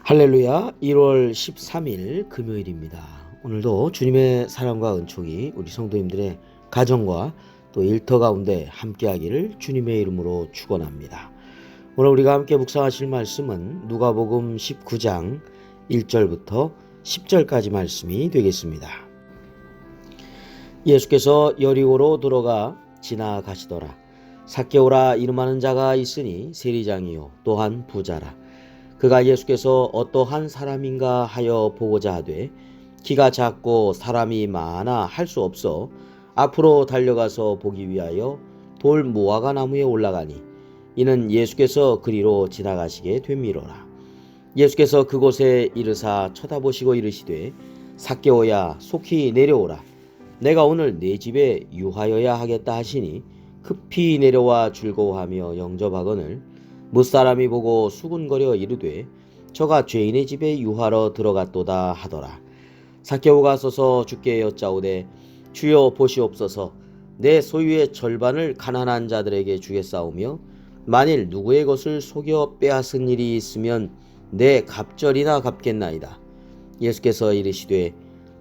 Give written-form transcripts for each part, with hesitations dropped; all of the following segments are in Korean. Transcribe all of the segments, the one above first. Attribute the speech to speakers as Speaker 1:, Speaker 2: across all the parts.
Speaker 1: 할렐루야. 1월 13일 금요일입니다. 오늘도 주님의 사랑과 은총이 우리 성도님들의 가정과 또 일터 가운데 함께하기를 주님의 이름으로 축원합니다. 오늘 우리가 함께 묵상하실 말씀은 누가복음 19장 1절부터 10절까지 말씀이 되겠습니다. 예수께서 여리고로 들어가 지나가시더라. 삭개오라 이름하는 자가 있으니 세리장이요 또한 부자라. 그가 예수께서 어떠한 사람인가 하여 보고자 하되 키가 작고 사람이 많아 할 수 없어 앞으로 달려가서 보기 위하여 돌 무화과 나무에 올라가니 이는 예수께서 그리로 지나가시게 됨이로라. 예수께서 그곳에 이르사 쳐다보시고 이르시되 삭개오야 속히 내려오라. 내가 오늘 네 집에 유하여야 하겠다 하시니 급히 내려와 즐거워하며 영접하거늘 무사람이 보고 수군거려 이르되 저가 죄인의 집에 유하러 들어갔도다 하더라. 삭개오가 서서 주께 여짜오되 주여 보시옵소서. 내 소유의 절반을 가난한 자들에게 주겠사오며 만일 누구의 것을 속여 빼앗은 일이 있으면 내 갑절이나 갚겠나이다. 예수께서 이르시되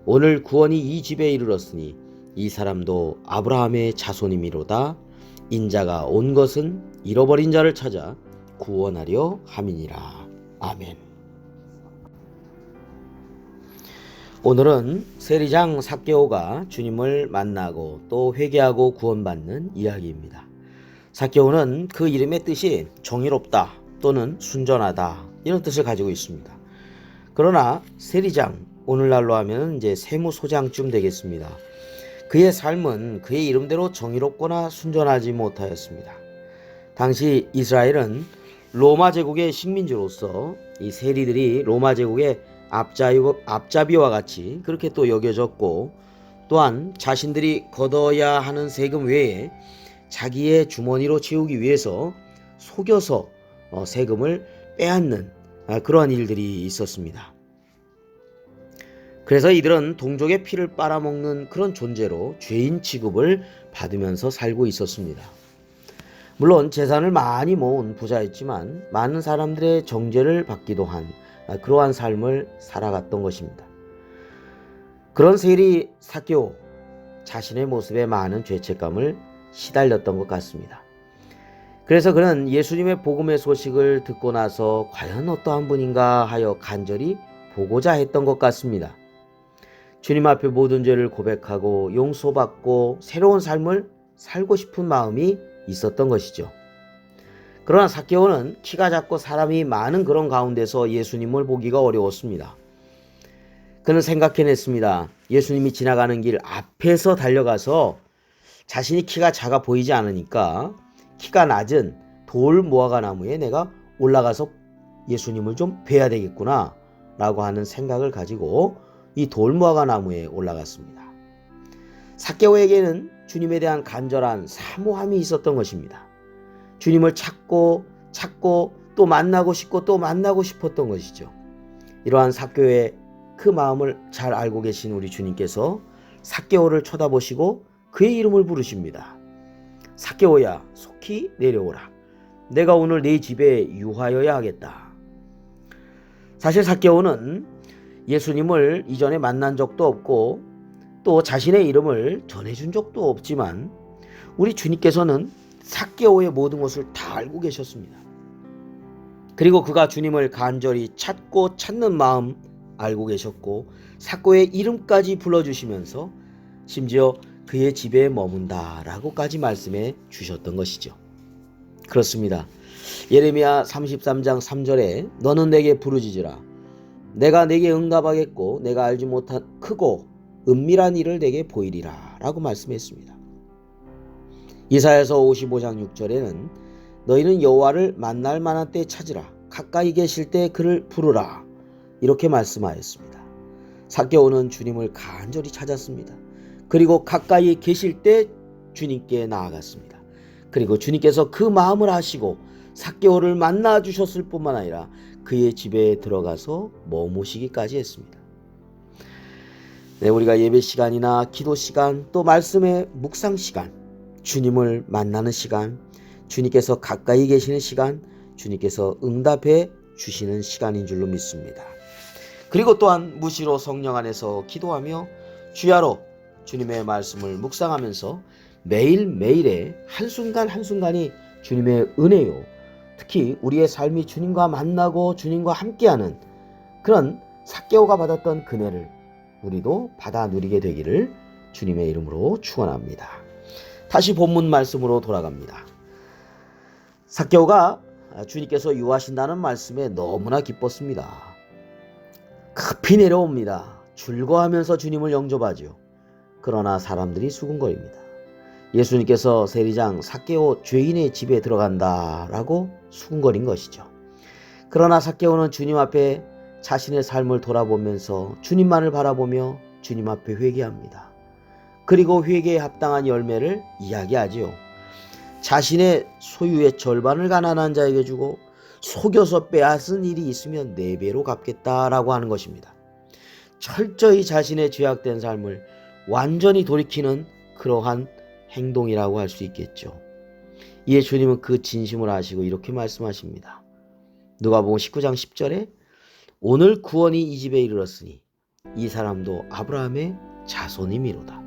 Speaker 1: 오늘 구원이 이 집에 이르렀으니 이 사람도 아브라함의 자손이미로다. 인자가 온 것은 잃어버린 자를 찾아 구원하려 함이니라. 아멘. 오늘은 세리장 삭개오가 주님을 만나고 또 회개하고 구원받는 이야기입니다. 삭개오는 그 이름의 뜻이 정의롭다 또는 순전하다 이런 뜻을 가지고 있습니다. 그러나 세리장, 오늘날로 하면 이제 세무소장쯤 되겠습니다. 그의 삶은 그의 이름대로 정의롭거나 순전하지 못하였습니다. 당시 이스라엘은 로마 제국의 식민지로서 이 세리들이 로마 제국의 앞잡이와 같이 그렇게 또 여겨졌고, 또한 자신들이 걷어야 하는 세금 외에 자기의 주머니로 채우기 위해서 속여서 세금을 빼앗는 그러한 일들이 있었습니다. 그래서 이들은 동족의 피를 빨아먹는 그런 존재로 죄인 취급을 받으면서 살고 있었습니다. 물론 재산을 많이 모은 부자였지만 많은 사람들의 정죄를 받기도 한 그러한 삶을 살아갔던 것입니다. 그런 세리 삭개오, 자신의 모습에 많은 죄책감을 시달렸던 것 같습니다. 그래서 그는 예수님의 복음의 소식을 듣고 나서 과연 어떠한 분인가 하여 간절히 보고자 했던 것 같습니다. 주님 앞에 모든 죄를 고백하고 용서받고 새로운 삶을 살고 싶은 마음이 있었던 것이죠. 그러나 삭개오는 키가 작고 사람이 많은 그런 가운데서 예수님을 보기가 어려웠습니다. 그는 생각해냈습니다. 예수님이 지나가는 길 앞에서 달려가서 자신이 키가 작아 보이지 않으니까 키가 낮은 돌 무화과 나무에 내가 올라가서 예수님을 좀 뵈야 되겠구나 라고 하는 생각을 가지고 이 돌 무화과 나무에 올라갔습니다. 삭개오에게는 주님에 대한 간절한 사모함이 있었던 것입니다. 주님을 찾고 또 만나고 싶고 또 만나고 싶었던 것이죠. 이러한 삭개오의 그 마음을 잘 알고 계신 우리 주님께서 삭개오를 쳐다보시고 그의 이름을 부르십니다. 삭개오야 속히 내려오라. 내가 오늘 네 집에 유하여야 하겠다. 사실 삭개오는 예수님을 이전에 만난 적도 없고 또 자신의 이름을 전해준 적도 없지만 우리 주님께서는 삭개오의 모든 것을 다 알고 계셨습니다. 그리고 그가 주님을 간절히 찾고 찾는 마음 알고 계셨고 삭개오의 이름까지 불러주시면서 심지어 그의 집에 머문다라고까지 말씀해 주셨던 것이죠. 그렇습니다. 예레미야 33장 3절에 너는 내게 부르짖으라. 내가 내게 응답하겠고 내가 알지 못한 크고 은밀한 일을 내게 보이리라 라고 말씀했습니다. 이사야서 55장 6절에는 너희는 여호와를 만날 만한 때 찾으라. 가까이 계실 때 그를 부르라. 이렇게 말씀하였습니다. 삭개오는 주님을 간절히 찾았습니다. 그리고 가까이 계실 때 주님께 나아갔습니다. 그리고 주님께서 그 마음을 아시고 삭개오를 만나 주셨을 뿐만 아니라 그의 집에 들어가서 머무시기까지 했습니다. 네, 우리가 예배 시간이나 기도 시간 또 말씀의 묵상 시간, 주님을 만나는 시간, 주님께서 가까이 계시는 시간, 주님께서 응답해 주시는 시간인 줄로 믿습니다. 그리고 또한 무시로 성령 안에서 기도하며 주야로 주님의 말씀을 묵상하면서 매일매일의 한순간 한순간이 주님의 은혜요. 특히 우리의 삶이 주님과 만나고 주님과 함께하는 그런 삭개오가 받았던 그네를 우리도 받아 누리게 되기를 주님의 이름으로 축원합니다. 다시 본문 말씀으로 돌아갑니다. 삭개오가 주님께서 유하신다는 말씀에 너무나 기뻤습니다. 급히 내려옵니다. 즐거워하면서 주님을 영접하죠. 그러나 사람들이 수군거립니다. 예수님께서 세리장 삭개오 죄인의 집에 들어간다라고 수군거린 것이죠. 그러나 삭개오는 주님 앞에 자신의 삶을 돌아보면서 주님만을 바라보며 주님 앞에 회개합니다. 그리고 회개에 합당한 열매를 이야기하지요. 자신의 소유의 절반을 가난한 자에게 주고 속여서 빼앗은 일이 있으면 4배로 갚겠다라고 하는 것입니다. 철저히 자신의 죄악된 삶을 완전히 돌이키는 그러한 행동이라고 할 수 있겠죠. 이에 주님은 그 진심을 아시고 이렇게 말씀하십니다. 누가복음 19장 10절에 오늘 구원이 이 집에 이르렀으니 이 사람도 아브라함의 자손이미로다.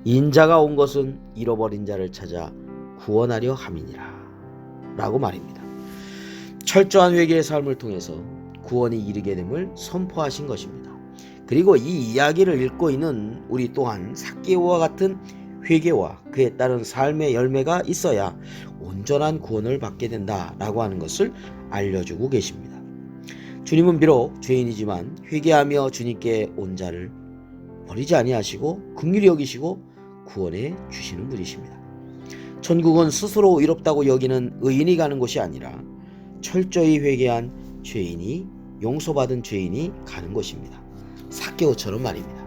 Speaker 1: 인자가 온 것은 잃어버린 자를 찾아 구원하려 함이니라 라고 말입니다. 철저한 회개의 삶을 통해서 구원이 이르게 됨을 선포하신 것입니다. 그리고 이 이야기를 읽고 있는 우리 또한 삭개오와 같은 회개와 그에 따른 삶의 열매가 있어야 온전한 구원을 받게 된다라고 하는 것을 알려주고 계십니다. 주님은 비록 죄인이지만 회개하며 주님께 온 자를 버리지 아니하시고 긍휼히 여기시고 구원해 주시는 분이십니다. 천국은 스스로 의롭다고 여기는 의인이 가는 곳이 아니라 철저히 회개한 죄인이 용서받은 죄인이 가는 곳입니다. 삭개오처럼 말입니다.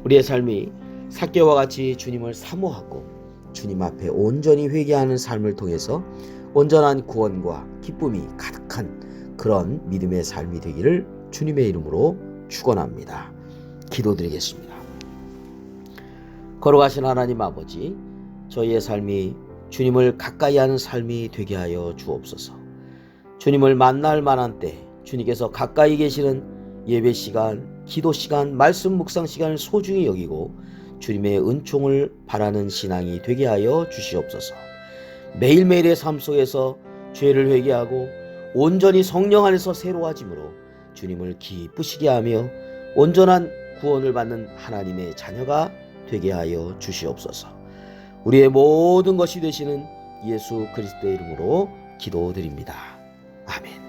Speaker 1: 우리의 삶이 삭개오와 같이 주님을 사모하고 주님 앞에 온전히 회개하는 삶을 통해서 온전한 구원과 기쁨이 가득한 그런 믿음의 삶이 되기를 주님의 이름으로 축원합니다. 기도드리겠습니다. 걸어가신 하나님 아버지, 저희의 삶이 주님을 가까이 하는 삶이 되게 하여 주옵소서. 주님을 만날 만한 때 주님께서 가까이 계시는 예배 시간, 기도 시간, 말씀 묵상 시간을 소중히 여기고 주님의 은총을 바라는 신앙이 되게 하여 주시옵소서. 매일매일의 삶 속에서 죄를 회개하고 온전히 성령 안에서 새로워짐으로 주님을 기쁘시게 하며 온전한 구원을 받는 하나님의 자녀가 되게 하여 주시옵소서. 우리의 모든 것이 되시는 예수 그리스도의 이름으로 기도드립니다. 아멘.